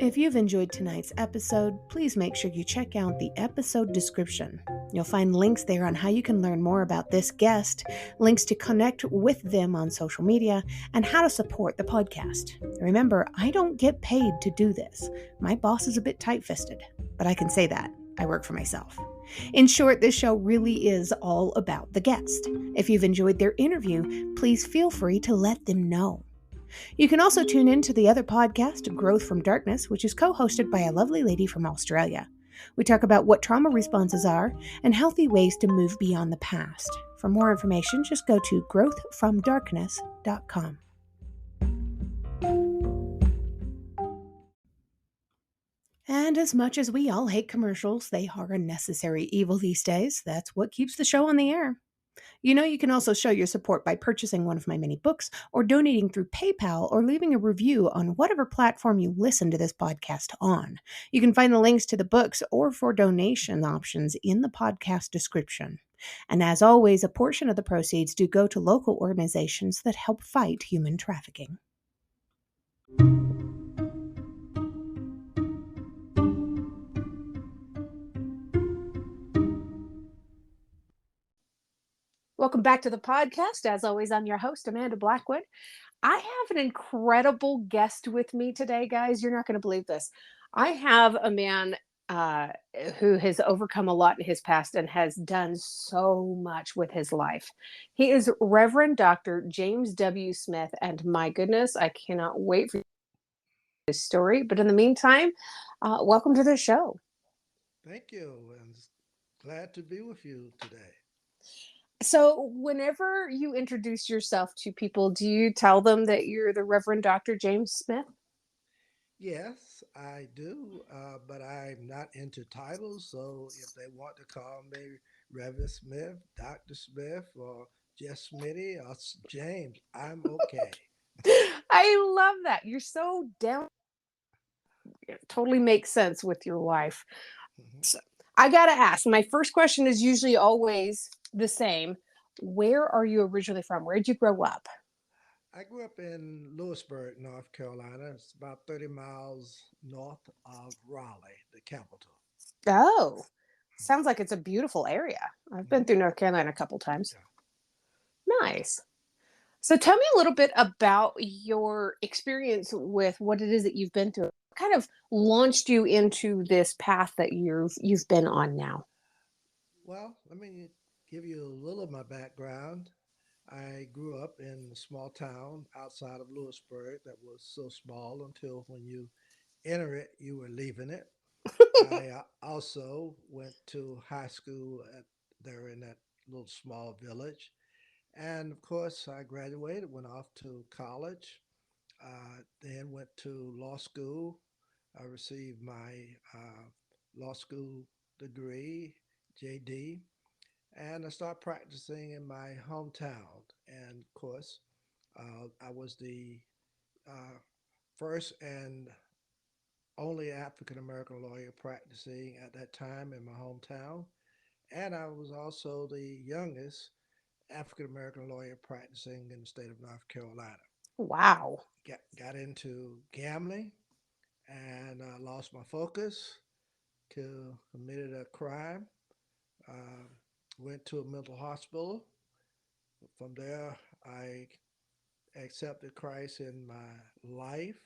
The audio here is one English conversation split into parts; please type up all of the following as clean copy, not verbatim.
If you've enjoyed tonight's episode, please make sure you check out the episode description. You'll find links there on how you can learn more about this guest, links to connect with them on social media, and how to support the podcast. Remember, I don't get paid to do this. My boss is a bit tight-fisted, but I can say that. I work for myself. In short, this show really is all about the guest. If you've enjoyed their interview, please feel free to let them know. You can also tune in to the other podcast, Growth from Darkness, which is co-hosted by a lovely lady from Australia. We talk about what trauma responses are and healthy ways to move beyond the past. For more information, just go to growthfromdarkness.com. And as much as we all hate commercials, they are a necessary evil these days. That's what keeps the show on the air. You know, you can also show your support by purchasing one of my many books or donating through PayPal or leaving a review on whatever platform you listen to this podcast on. You can find the links to the books or for donation options in the podcast description. And as always, a portion of the proceeds do go to local organizations that help fight human trafficking. Welcome back to the podcast. As always, I'm your host, Amanda Blackwood. I have an incredible guest with me today, guys. You're not going to believe this. I have a man who has overcome a lot in his past and has done so much with his life. He is Reverend Dr. James W. Smith, and my goodness, I cannot wait for his story. But in the meantime, welcome to the show. Thank you, and glad to be with you today. So whenever you introduce yourself to people, do you tell them that you're the Reverend Dr. James Smith? Yes, I do, but I'm not into titles, so if they want to call me Reverend Smith, Dr. Smith, or just Smitty or James, I'm okay. I love that. You're so down. It totally makes sense with your wife. Mhm. So I got to ask, my first question is usually always the same. Where are you originally from? Where did you grow up? I grew up in Lewisburg, North Carolina. It's about 30 miles north of Raleigh, the capital. Oh, sounds like it's a beautiful area. I've been Mhm. through North Carolina a couple times. Yeah. Nice. So tell me a little bit about your experience with what it is that you've been through. What kind of launched you into this path that you've been on now? Well, let me give you a little of my background. I grew up in a small town outside of Lewisburg that was so small until when you enter it, you were leaving it. I also went to high school there in that little small village. And of course, I graduated, went off to college, then went to law school. I received my law school degree, JD, and I started practicing in my hometown. And of course, I was the uh, first and only African American lawyer practicing at that time in my hometown. And I was also the youngest African American lawyer practicing in the state of North Carolina. Wow. Got into gambling and lost my focus, committed a crime, uh, went to a mental hospital. From there, I accepted Christ in my life.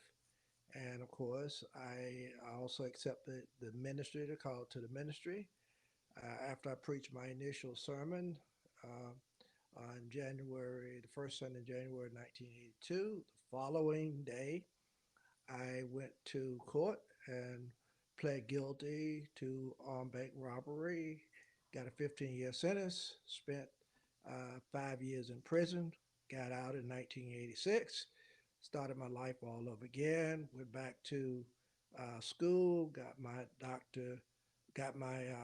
And of course, I also accepted the ministry, the call to the ministry. After I preached my initial sermon on January, the first Sunday in January 1982, the following day, I went to court and pled guilty to armed bank robbery, got a 15-year sentence, spent 5 years in prison, got out in 1986, started my life all over again, went back to school, got my got my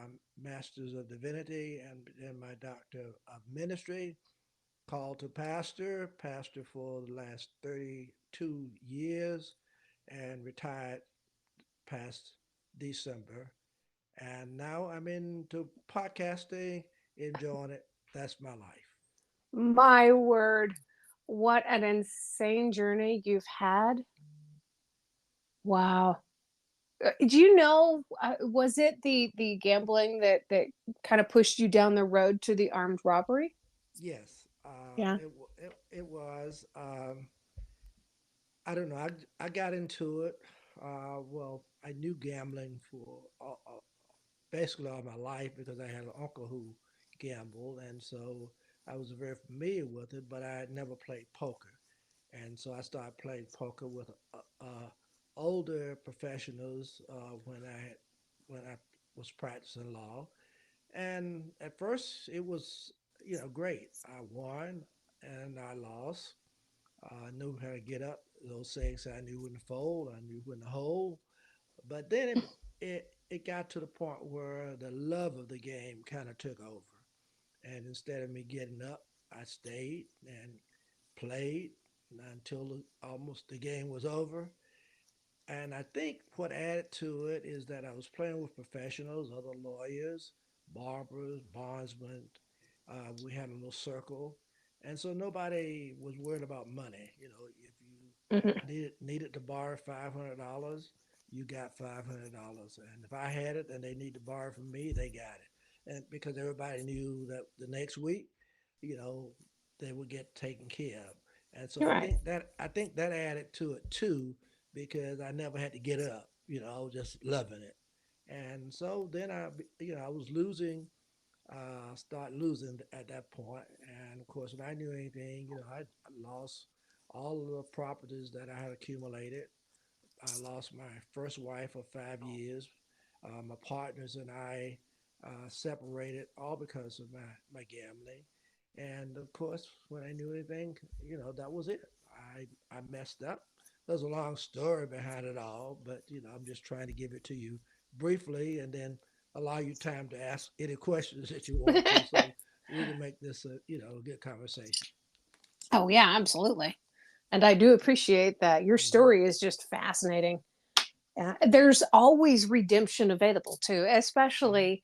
master's of divinity and then my doctor of ministry, called to pastor for the last 32 years, and retired past December. And now I'm into podcasting, enjoying it. That's my life. My word. What an insane journey you've had. Wow. Do you know, was it the gambling that kind of pushed you down the road to the armed robbery? Yes, Yeah. it was. I don't know. I got into it. Well, I knew gambling for basically all my life because I had an uncle who gambled, and so I was very familiar with it. But I had never played poker, and so I started playing poker with older professionals when I was practicing law. And at first, it was great. I won and I lost. I knew how to get up. Those things I knew when to fold, I knew when to hold. But then it got to the point where the love of the game kind of took over. And instead of me getting up, I stayed and played until almost the game was over. And I think what added to it is that I was playing with professionals, other lawyers, barbers, bondsmen. We had a little circle. And so nobody was worried about money. If you Hmm. needed to borrow $500, you got $500. And if I had it and they need to borrow from me, they got it. And because everybody knew that the next week, you know, they would get taken care of. And so Right. I think that added to it too, because I never had to get up. I was just loving it. And so then I was losing, start losing at that point. And of course, when I knew anything, I lost all of the properties that I had accumulated. I lost my first wife of 5 years. My partners and I separated all because of my gambling. And of course, when I knew anything, that was it. I messed up. There's a long story behind it all, but I'm just trying to give it to you briefly, and then allow you time to ask any questions that you want to, so we can make this a good conversation. Oh yeah, absolutely. And I do appreciate that. Your Hmm. story is just fascinating. There's always redemption available too, Hmm. especially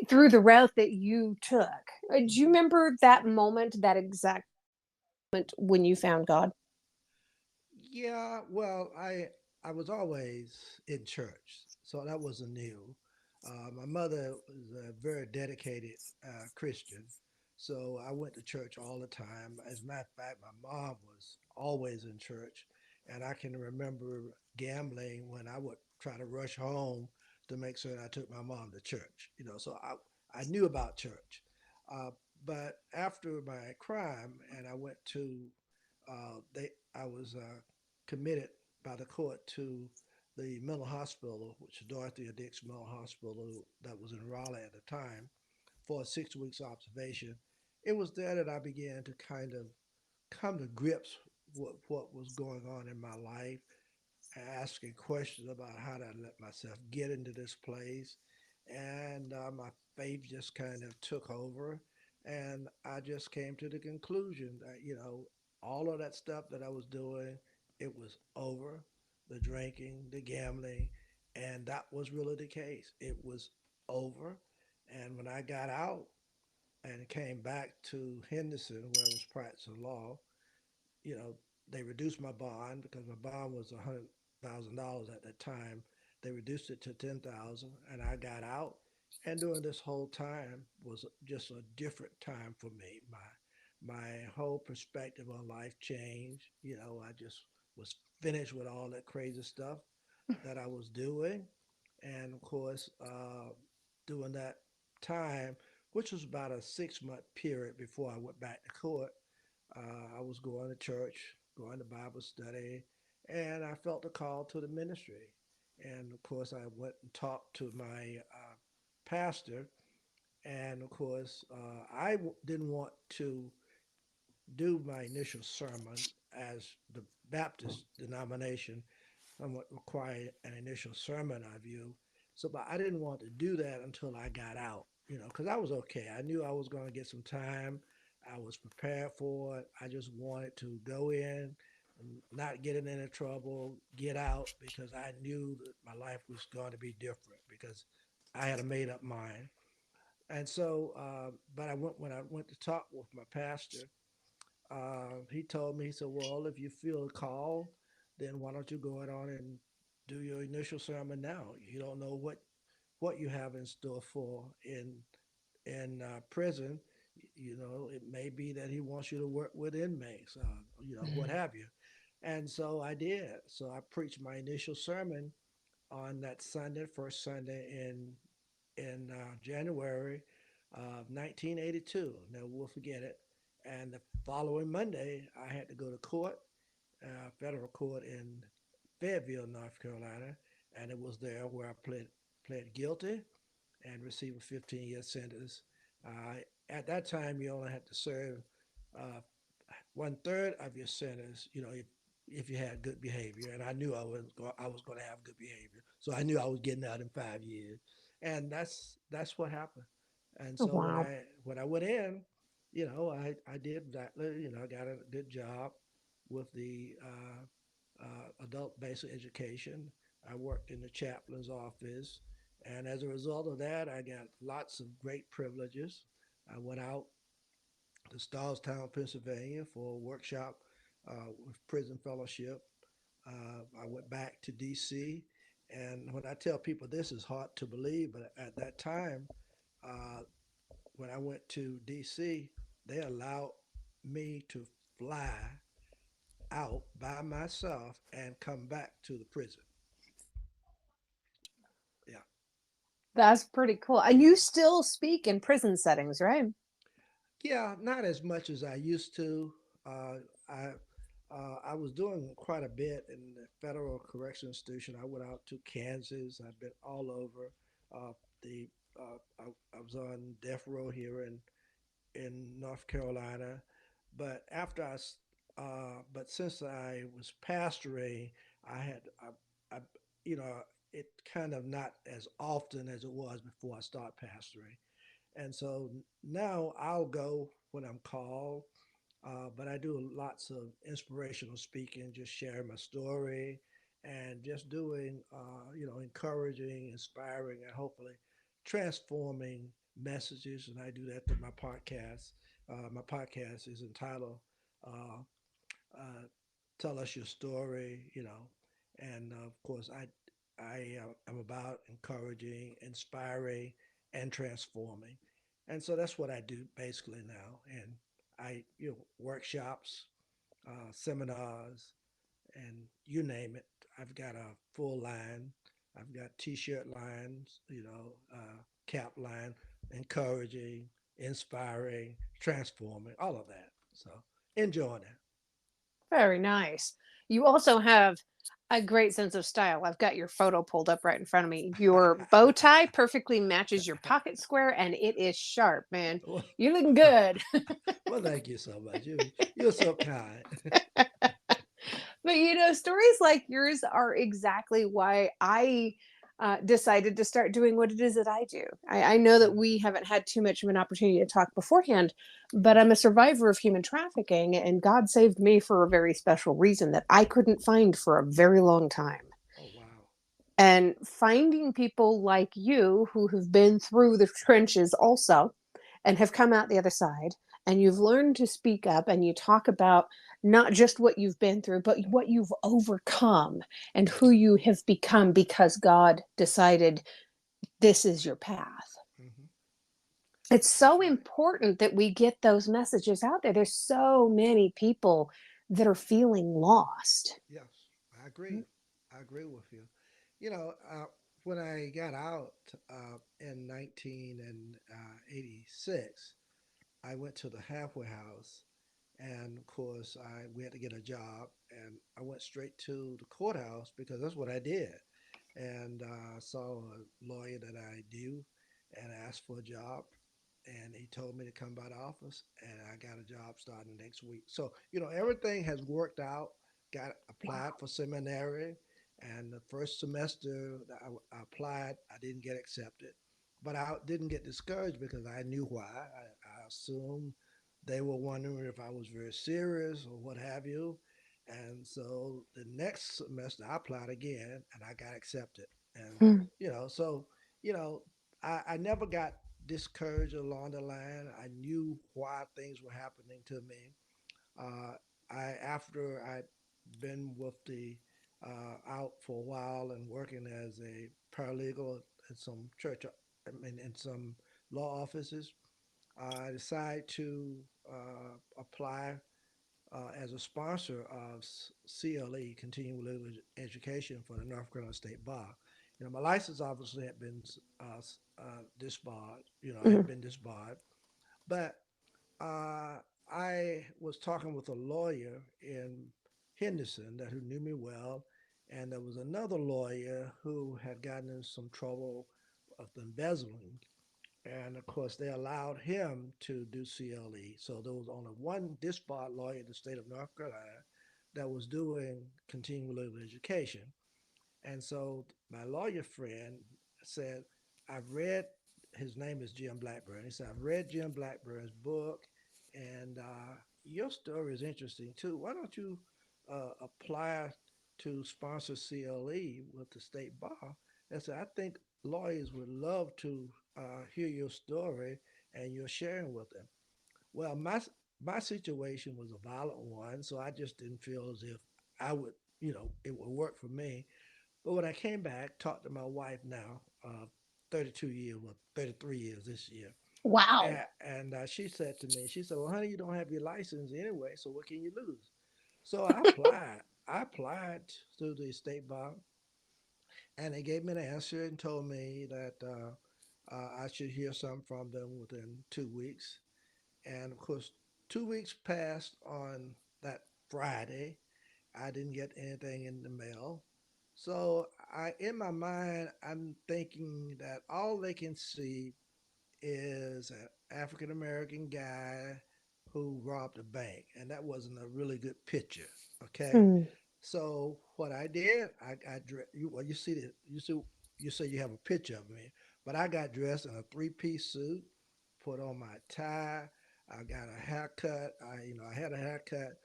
through the route that you took. Do you Hmm. remember that moment, that exact moment when you found God? Yeah, well, I was always in church, so that wasn't new. My mother was a very dedicated Christian, so I went to church all the time. As a matter of fact, my mom was always in church, and I can remember gambling when I would try to rush home to make sure that I took my mom to church. So I knew about church, uh, but after my crime, and I went to they I was committed by the court to the mental hospital, which is Dorothy Dix Mental Hospital that was in Raleigh at the time, for a 6 weeks observation. It was there that I began to kind of come to grips with what was going on in my life, asking questions about how to let myself get into this place. And my faith just kind of took over. And I just came to the conclusion that, all of that stuff that I was doing, it was over, the drinking, the gambling. And that was really the case. It was over. And when I got out and came back to Henderson, where I was practicing law, you know, they reduced my bond because my bond was $100,000 at that time. They reduced it to 10,000, and I got out. And during this whole time was just a different time for me. My whole perspective on life changed. I just was finished with all that crazy stuff that I was doing, and of course, during that time, which was about a 6 month period before I went back to court, I was going to church, going to Bible study, and I felt a call to the ministry. And of course, I went and talked to my pastor. And of course, didn't want to do my initial sermon as the Baptist denomination somewhat require an initial sermon of you. So, but I didn't want to do that until I got out, because I was okay. I knew I was going to get some time. I was prepared for it. I just wanted to go in and not get in any trouble, get out, because I knew that my life was going to be different because I had a made up mind. And so, but when I went to talk with my pastor, he told me, he said, well, if you feel a call, then why don't you go on and do your initial sermon now. You don't know what you have in store for in prison. You know, it may be that he wants you to work with inmates, what Mm. have you. And so I did. So I preached my initial sermon on that Sunday, first Sunday in January of 1982. Never will forget it. And the following Monday, I had to go to court, federal court in Fayetteville, North Carolina, and it was there where I pled guilty and received a 15-year sentence. At that time, you only had to serve uh, 1/3 of your sentence, if you had good behavior. And I knew I was going to have good behavior, so I knew I was getting out in 5 years, and that's what happened. And Oh, so wow. when I went in, I did exactly, I got a good job with the adult basic education. I worked in the chaplain's office, and as a result of that, I got lots of great privileges. I went out to Stallstown, Pennsylvania for a workshop with Prison Fellowship. I went back to D.C. And when I tell people this is hard to believe, but at that time, uh, when I went to D.C., they allowed me to fly out by myself and come back to the prison. Yeah. That's pretty cool. And you still speak in prison settings, right? Yeah, not as much as I used to. Uh, I I was doing quite a bit in the federal correction institution. I went out to Kansas. I've been all over. The I was on death row here in North Carolina, but but since I was pastoring, I had I you know it kind of not as often as it was before I started pastoring. And so now I'll go when I'm called, but I do lots of inspirational speaking, just sharing my story and just doing, encouraging, inspiring, and hopefully transforming messages. And I do that through my podcast. My podcast is entitled uh, uh, "Tell Us Your Story," and of course I am about encouraging, inspiring, and transforming, and so that's what I do basically now. And I workshops, seminars, and you name it. I've got a full line. I've got T-shirt lines, cap line, encouraging, inspiring, transforming, all of that. So enjoying it. Very nice. You also have a great sense of style. I've got your photo pulled up right in front of me. Your bow tie perfectly matches your pocket square and it is sharp, man. well, You're looking good. well, thank you so much. You're so kind. But stories like yours are exactly why I decided to start doing what it is that I do. I know that we haven't had too much of an opportunity to talk beforehand, but Mhm. I'm a survivor of human trafficking, and God saved me for a very special reason that I couldn't find for a very long time. Oh wow. And finding people like you who have been through the trenches also and have come out the other side, and you've learned to speak up and you talk about not just what you've been through, but what you've overcome and who you have become because God decided this is your path. Hmm. It's That's so right. important that we get those messages out there. There's so many people that are feeling lost. Yes, I agree. I agree with you. You know, when I got out in 1986, I went to the halfway house, and of course, I we had to get a job, and I went straight to the courthouse because that's what I did. And saw a lawyer that I knew, and asked for a job, and he told me to come by the office, and I got a job starting next week. So everything has worked out. Got applied Wow. for seminary, and the first semester that I applied, I didn't get accepted, but I didn't get discouraged because I knew why. I assumed they were wondering if I was very serious or what have you. And so the next semester I applied again and I got accepted. And Hmm. so you know I never got discouraged along the line. I knew why things were happening to me. I after I'd been with the out for a while and working as a paralegal at some church, I mean, in some law offices. I decided to apply as a sponsor of CLE, Continuing Legal Education, for the North Carolina State Bar. My license obviously had been disbarred. Had Mhm. been disbarred, but uh, I was talking with a lawyer in Henderson that who knew me well, and there was another lawyer who had gotten in some trouble of embezzling, and of course they allowed him to do CLE. So there was only one disbarred lawyer in the state of North Carolina that was doing continuing legal education. And so my lawyer friend said, I've read, his name is Jim Blackburn. He said, I've read Jim Blackburn's book, and your story is interesting too. Why don't you apply to sponsor CLE with the state bar? And so I think lawyers would love to hear your story and your sharing with them. Well, my situation was a violent one, so I just didn't feel as if I would, it would work for me. But when I came back, talked to my wife now, 32 years, well, 33 years this year, Wow. and she said to me, she said, "Well, honey, you don't have your license anyway, so what can you lose?" So I applied. I applied to the state bar, and they gave me an answer and told me that I should hear something from them within 2 weeks. And of course, 2 weeks passed on that Friday. I didn't get anything in the mail. So in my mind, I'm thinking that all they can see is an African American guy who robbed a bank, and that wasn't a really good picture. Okay, Mm. so what I did, well, you see the, you say you have a picture of me, but I got dressed in a three-piece suit, put on my tie, I got a haircut. I had a haircut,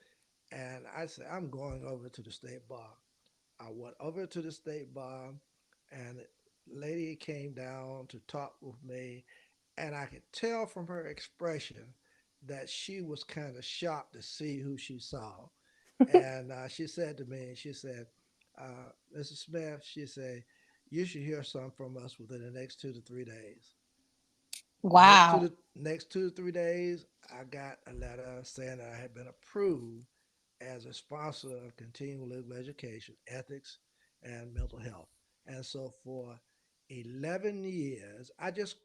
and I said I'm going over to the state bar. I went over to the state bar, and the lady came down to talk with me, and I could tell from her expression that she was kind of shocked to see who she saw. And she said to me, she said, "Mrs. Smith," she said, "you should hear something from us within the next 2 to 3 days." Wow. Next 2 to 3 days, I got a letter saying that I had been approved as a sponsor of continuing legal education, ethics, and mental health. And so for 11 years, I just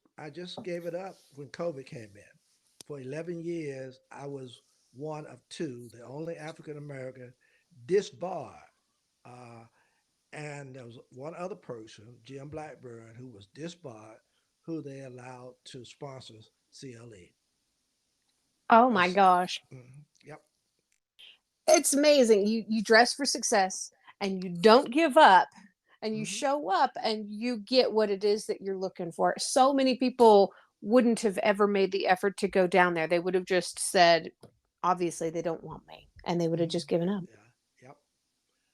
gave it up when COVID came in. For 11 years, I was one of two, the only African American disbarred. Uh, and there was one other person, Jim Blackburn, who was disbarred, who they allowed to sponsor CLE. Oh my That's, gosh. yep. It's amazing. You dress for success and you don't give up and you Hmm. show up and you get what it is that you're looking for. So many people wouldn't have ever made the effort to go down there. They would have just said, obviously, they don't want me. And they would have Hmm. just given up. Yeah. Yep.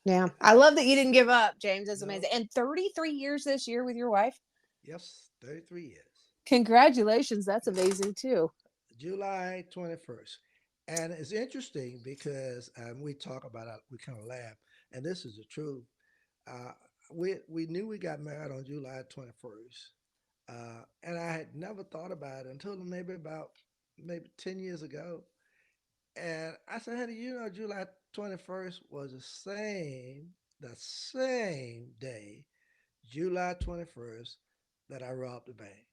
Yeah. I love that you didn't give up, James. That's No. amazing. And 33 years this year with your wife. Yes. 33 years. Congratulations. That's Yeah. amazing too. July 21st. And it's interesting because we talk about it, we kind of laugh, and this is the truth. Uh, we knew we got married on July 21st, and I had never thought about it until maybe about maybe 10 years ago. And I said, "Honey, July 21st was the same day, July 21st, that I robbed the bank."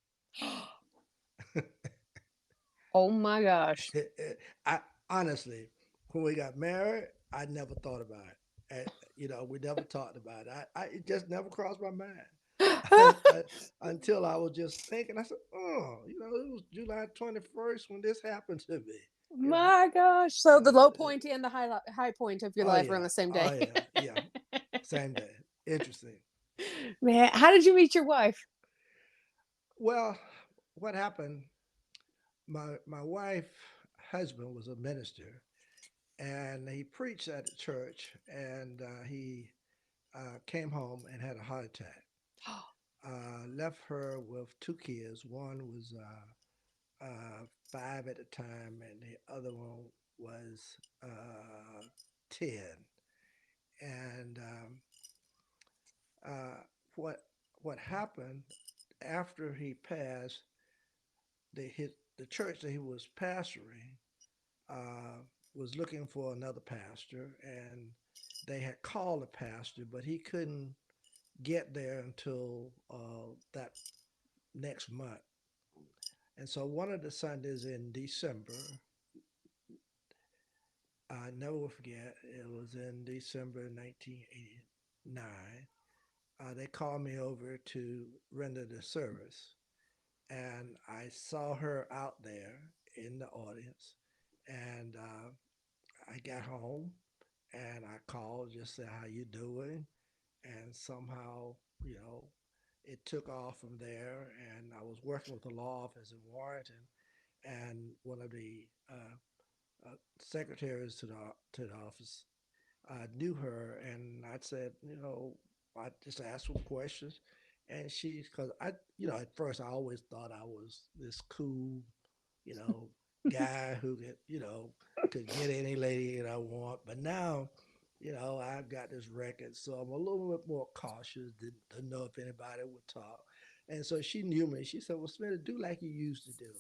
Oh my gosh. I honestly, when we got married, I never thought about it. And, we never talked about it. It just never crossed my mind until I was just thinking. I said, "Oh, it was July 21st when this happened to me." You know. My gosh. So the low Uh, point and the high point of your oh life are on yeah, the same oh day. yeah, yeah. Same day. Interesting. Man, how did you meet your wife? Well, what happened? My wife husband was a minister, and he preached at the church, and he came home and had a heart attack. Left her with two kids. One was 5 at the time, and the other one was 10. And Uh, what what happened after he passed? The church that he was pastoring uh, was looking for another pastor, and they had called a pastor, but he couldn't get there until that next month. And so one of the Sundays in December, I never will forget, it was in December 1989. They called me over to render the service, and I saw her out there in the audience. And I got home and I called just say how you doing, and somehow it took off from there. And I was working with the law office in Warrenton, and one of the secretaries to the office knew her, and I said, I just asked some questions, and she, because at first I always thought I was this cool, you know, guy who could get any lady that I want, but now. I've got this record, so I'm a little bit more cautious to know if anybody would talk. And so she knew me. She said, "Well, Smith, do like you used to do.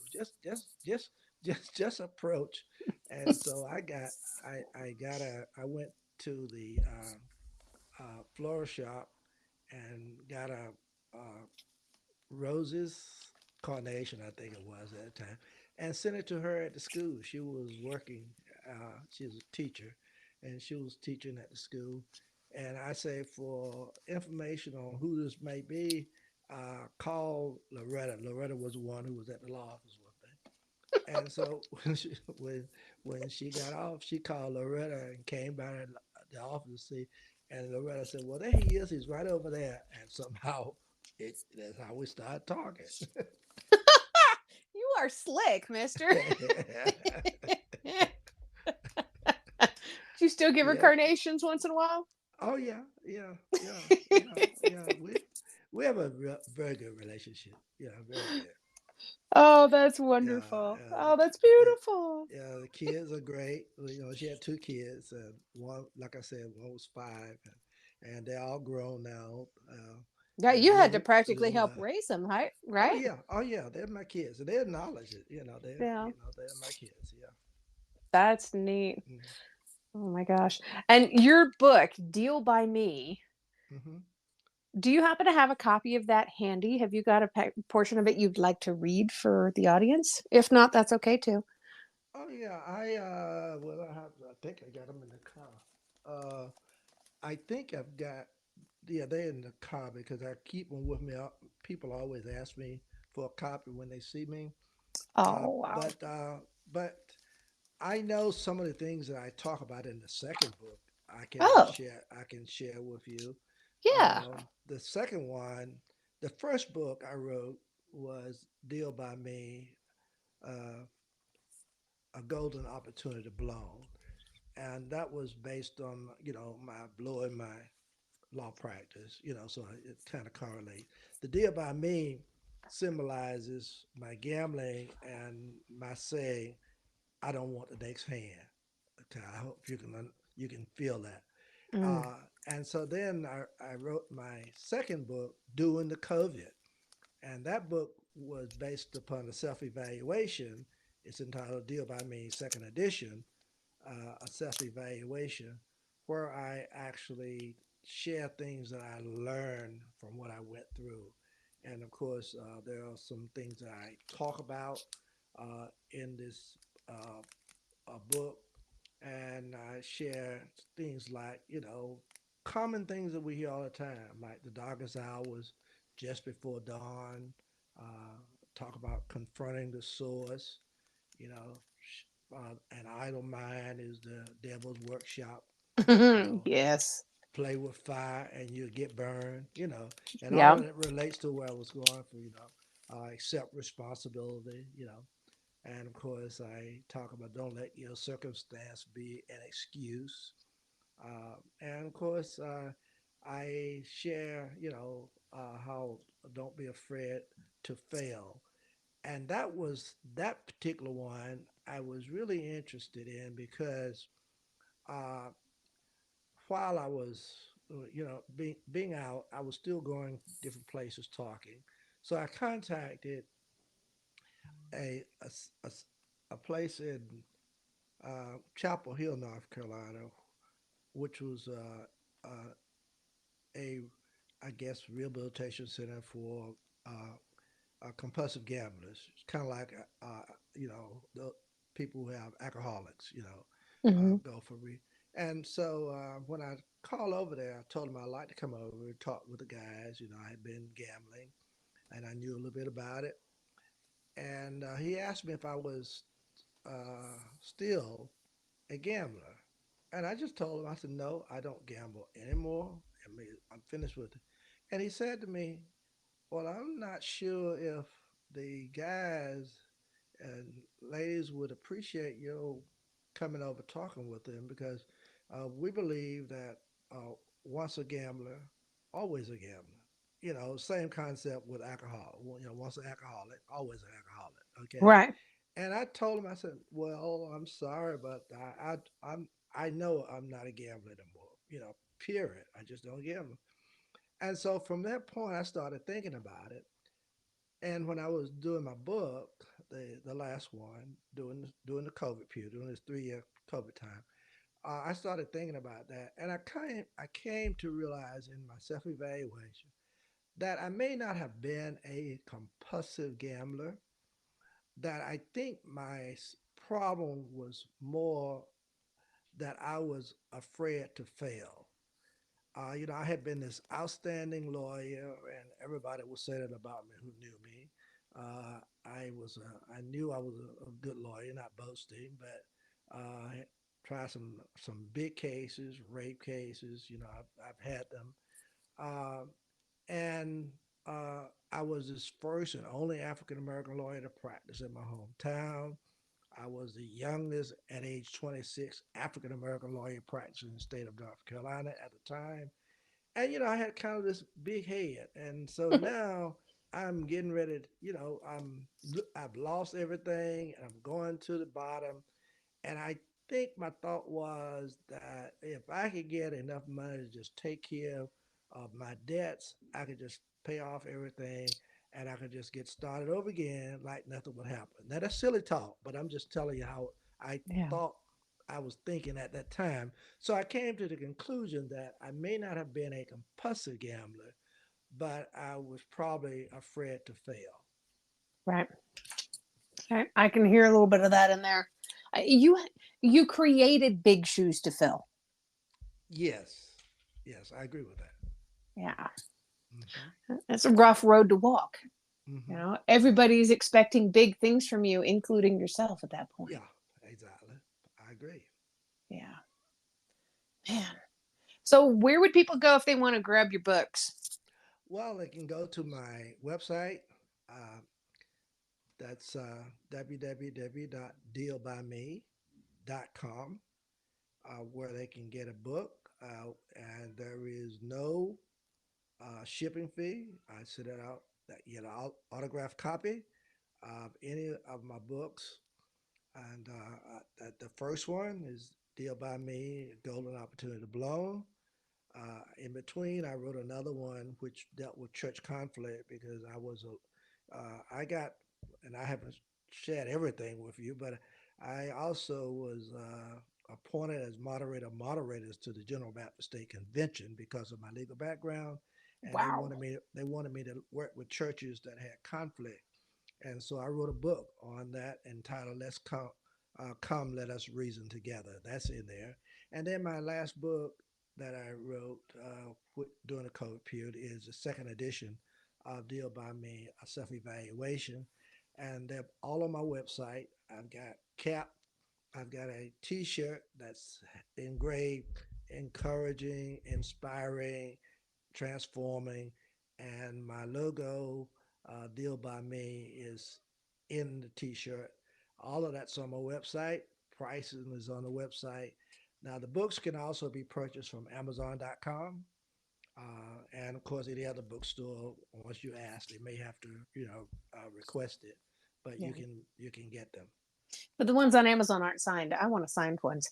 Just approach." And so I went to the floral shop and got a roses carnation, I think it was at the time, and sent it to her at the school. She was working. She was a teacher, and she was teaching at the school. And I say, for information on who this may be, call Loretta. Loretta was the one who was at the law office with me. And so when she got off, she called Loretta and came by the office to see. And Loretta said, "Well, there he is. He's right over there." And somehow that's how we started talking. You are slick, mister. Do you still give her Yeah. carnations once in a while? Oh yeah. Yeah. Yeah. Yeah. Yeah. We have a very good relationship. Yeah. Very good. Oh, that's Yeah. wonderful. Yeah. Oh, that's The, beautiful. yeah, the kids are great. She had two kids, and one, like I said, one was five, and they're all grown now. Yeah, And you had to practically little, help raise them, right? oh Right? yeah, oh yeah, they're my kids, and they acknowledge it. Yeah. They're my kids. Yeah. That's neat. Mm-hmm. Oh my gosh. And your book, Deal by Me, Mm-hmm. do you happen to have a copy of that handy? Have you got a portion of it you'd like to read for the audience? If not, that's okay too. Oh yeah, I think I got them in the car. Uh, I think I've got. Yeah, they're in the car because I keep them with me. People always ask me for a copy when they see me. Uh, Oh, wow. but uh, but I know some of the things that I talk about in the second book. Oh, I can share with you. yeah. The second one, the first book I wrote was "Deal by Me," uh, a golden opportunity blown, and that was based on my blowing my law practice. So it kind of correlates. The deal by me symbolizes my gambling and my saying, "I don't want the next hand." Okay, I hope you can feel that. Mm. And so then I wrote my second book, Doing the COVID. And that book was based upon a self evaluation. It's entitled Deal by Me, second edition, a self evaluation, where I actually share things that I learned from what I went through. And of course, there are some things that I talk about in this book, and I share things like, common things that we hear all the time, like the darkest hours just before dawn. Talk about confronting the source. You know, an idle mind is the devil's workshop. You know, Yes. play with fire and you get burned. And all Yep. of it relates to where I was going for. Accept responsibility. And of course, I talk about don't let your circumstance be an excuse. And of course, I share, how don't be afraid to fail. And that particular one I was really interested in because uh, while I was being out, I was still going different places talking. So I contacted a a, s- a s- a place in Chapel Hill, North Carolina, which was a, I guess, rehabilitation center for compulsive gamblers. It's kind of like, the people who have alcoholics, Hmm. go for And so when I called over there, I told him I'd like to come over and talk with the guys. I had been gambling and I knew a little bit about it. And he asked me if I was still a gambler. And I just told him, I said, no, I don't gamble anymore. I mean, I'm finished with it. And he said to me, well, I'm not sure if the guys and ladies would appreciate you coming over talking with them because we believe that once a gambler, always a gambler. Same concept with alcohol. Well, once an alcoholic, always an alcoholic. Okay. Right. And I told him, I said, "Well, I'm sorry, but I know I'm not a gambler anymore. Period. I just don't gamble." And so from that point, I started thinking about it. And when I was doing my book, the last one, doing the COVID period, during this 3 year COVID time, I started thinking about that, and I came to realize in my self evaluation that I may not have been a compulsive gambler. That I think my problem was more that I was afraid to fail. I had been this outstanding lawyer, and everybody would say that about me who knew me. I knew I was a good lawyer, not boasting, but I tried some big cases, rape cases. I've had them, uh, and I was this first and only African American lawyer to practice in my hometown. I was the youngest at age 26 African American lawyer practicing in the state of North Carolina at the time. And I had kind of this big head, and so now I'm getting ready. I've lost everything, and I'm going to the bottom. And I think my thought was that if I could get enough money to just take care of my debts, I could just pay off everything, and I could just get started over again like nothing would happen. Now that's silly talk, but I'm just telling you how I Yeah. thought I was thinking at that time. So I came to the conclusion that I may not have been a compulsive gambler, but I was probably afraid to fail. Right. I can hear a little bit of that in there. You created big shoes to fill. Yes, yes, I agree with that. Yeah. Hmm. It's a rough road to walk. Hmm. Everybody's expecting big things from you, including yourself at that point. Yeah, exactly. I agree. Yeah. Man. So where would people go if they want to grab your books? Well, they can go to my website. Uh, that's www.dealbyme.com, where they can get a book. And there is no shipping fee. I send it out, that get an autographed copy of any of my books. And the first one is Deal by Me, Golden Opportunity to Blow. In between, I wrote another one which dealt with church conflict because I got, and I haven't shared everything with you, but I also was appointed as moderators to the General Baptist State Convention because of my legal background, and Wow. they wanted me to work with churches that had conflict, and so I wrote a book on that entitled Come, Let Us Reason Together." That's in there. And then my last book that I wrote during the COVID period is the second edition of Deal by Me, a self evaluation. And they're all on my website. I've got cap, I've got a t shirt that's engraved, encouraging, inspiring, transforming, and my logo, Deal by Me, is in the T-shirt. All of that's on my website. Pricing is on the website. Now the books can also be purchased from Amazon.com, and of course any other bookstore. Once you ask, they may have to, request it, but Yeah. you can get them. But the ones on Amazon aren't signed. I want signed ones.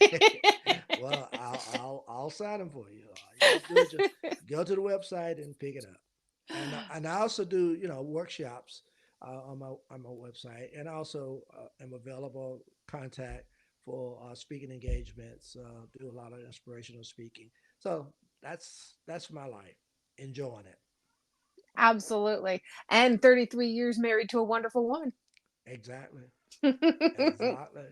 Okay. Well, I'll I'll sign them for you. All you got to do is just go to the website and pick it up. And I also do workshops on my website, and I also am available contact for speaking engagements. Do a lot of inspirational speaking. So that's my life, enjoying it. Absolutely. And 33 years married to a wonderful woman. Exactly, exactly.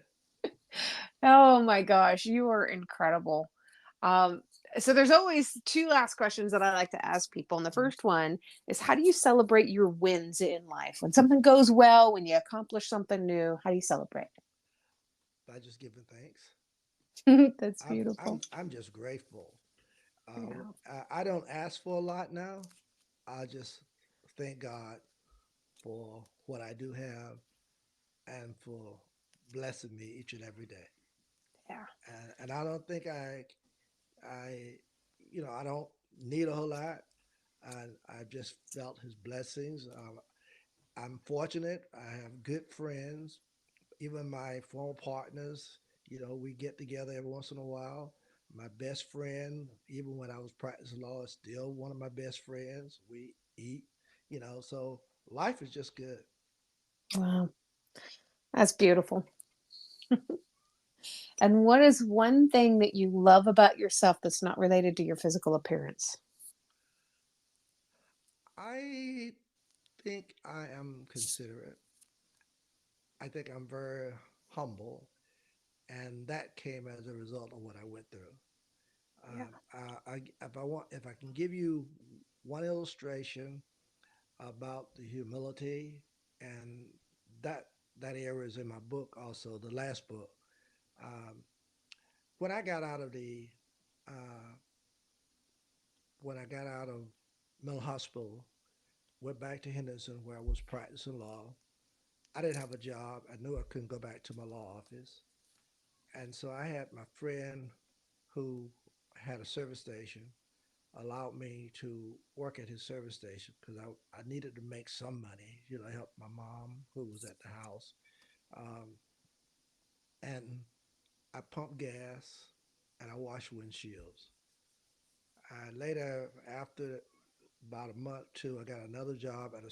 Oh my gosh, you are incredible. Um, so there's always two last questions that I like to ask people. And the Mhm. first one is, how do you celebrate your wins in life? When something goes well, when you accomplish something new, how do you celebrate? By just giving thanks. That's beautiful. I'm just grateful. Yeah. I don't ask for a lot now. I just thank God for what I do have and for blessing me each and every day. Yeah. And I don't think I I don't need a whole lot. I've just felt His blessings. I'm fortunate. I have good friends. Even my former partners, we get together every once in a while. My best friend, even when I was practicing law, is still one of my best friends. We eat, so life is just good. Wow. That's beautiful. And what is one thing that you love about yourself that's not related to your physical appearance? I think I am considerate. I think I'm very humble, and that came as a result of what I went through. Yeah. If I can give you one illustration about the humility, and that that area is in my book also, the last book. Um, when I got out of the uh, when I got out of mental hospital, went back to Henderson where I was practicing law. I didn't have a job. I knew I couldn't go back to my law office, and so I had my friend who had a service station allowed me to work at his service station because I needed to make some money, help my mom who was at the house. Um, and I pumped gas and I washed windshields. Later, after about a month or two, I got another job at a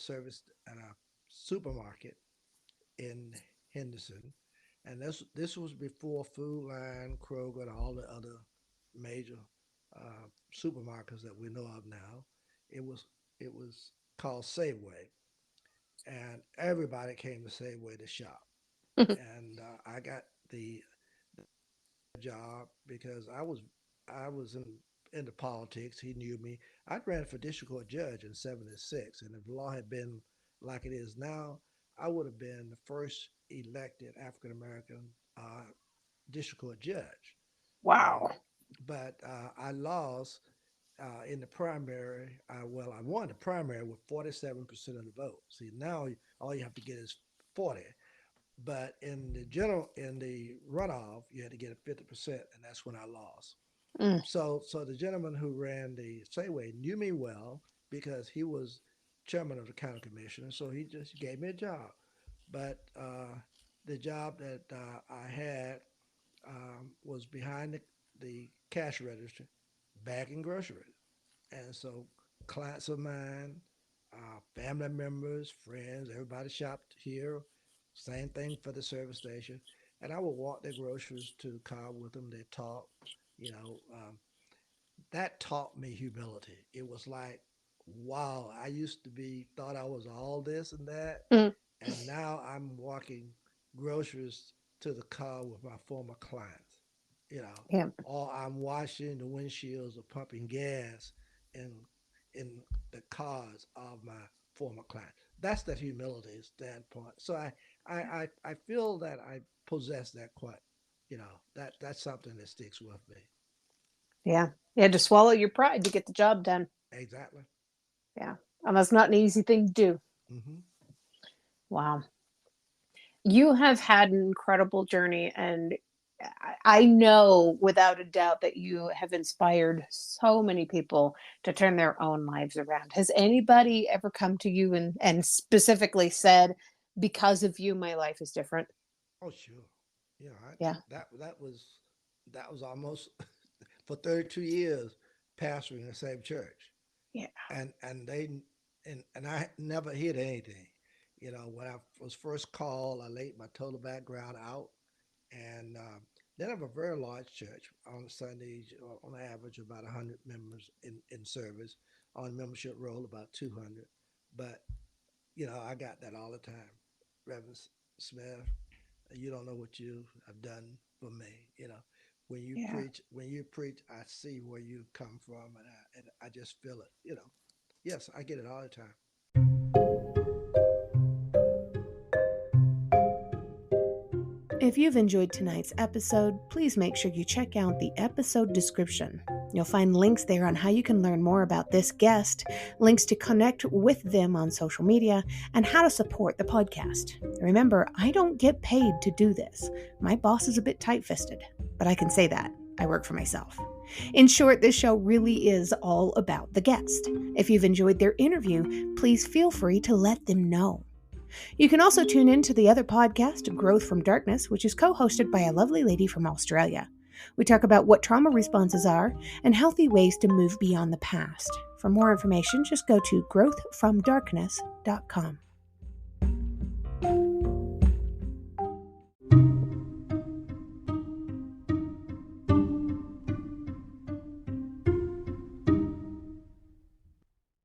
supermarket in Henderson, and this was before Food Line, Kroger, and all the other major supermarkets that we know of now. It was it was called Safeway, and everybody came to Safeway to shop. And I got the job because I was into politics. He knew me. I ran for district court judge in '76, and if the law had been like it is now, I would have been the first elected African American district court judge. Uh, Wow. but I lost in the primary. I won the primary with 47% of the vote. See, now all you have to get is 40. But in the runoff, you had to get a 50%, and that's when I lost. Mm, So the gentleman who ran the Sayway knew me well because he was chairman of the county commission, so he just gave me a job. But the job that I had was behind the cash register, bagging groceries. And so clients of mine, family members, friends, everybody shopped here. Same thing for the service station. And I would walk their groceries to the car with them. They talk, you know. That taught me humility. It was like, wow, I used to be thought I was all this and that, mm, and now I'm walking groceries to the car with my former clients, you know, yeah. or I'm washing the windshields or pumping gas in in the cars of my former client. That's the humility standpoint. So I feel that I possess that quite, that's something that sticks with me. Yeah. You had to swallow your pride to get the job done. Exactly. Yeah. And that's not an easy thing to do. Hmm. Wow. You have had an incredible journey, and I know without a doubt that you have inspired so many people to turn their own lives around. Has anybody ever come to you and specifically said, because of you, my life is different? Oh, sure. Yeah, Yeah. that was almost for 32 years pastoring the same church. Yeah. And I never hid anything. You know, when I was first called, I laid my total background out, and they have a very large church on Sundays, on average about 100 members in service. On membership roll, about 200. But you know, I got that all the time. Reverend Smith, you don't know what you have done for me. You know, Yeah. when you preach, I see where you come from, and I just feel it. You know, yes, I get it all the time. If you've enjoyed tonight's episode, please make sure you check out the episode description. You'll find links there on how you can learn more about this guest, links to connect with them on social media, and how to support the podcast. Remember, I don't get paid to do this. My boss is a bit tight-fisted, but I can say that. I work for myself. In short, this show really is all about the guest. If you've enjoyed their interview, please feel free to let them know. You can also tune in to the other podcast, Growth from Darkness, which is co-hosted by a lovely lady from Australia. We talk about what trauma responses are and healthy ways to move beyond the past. For more information, just go to growthfromdarkness.com.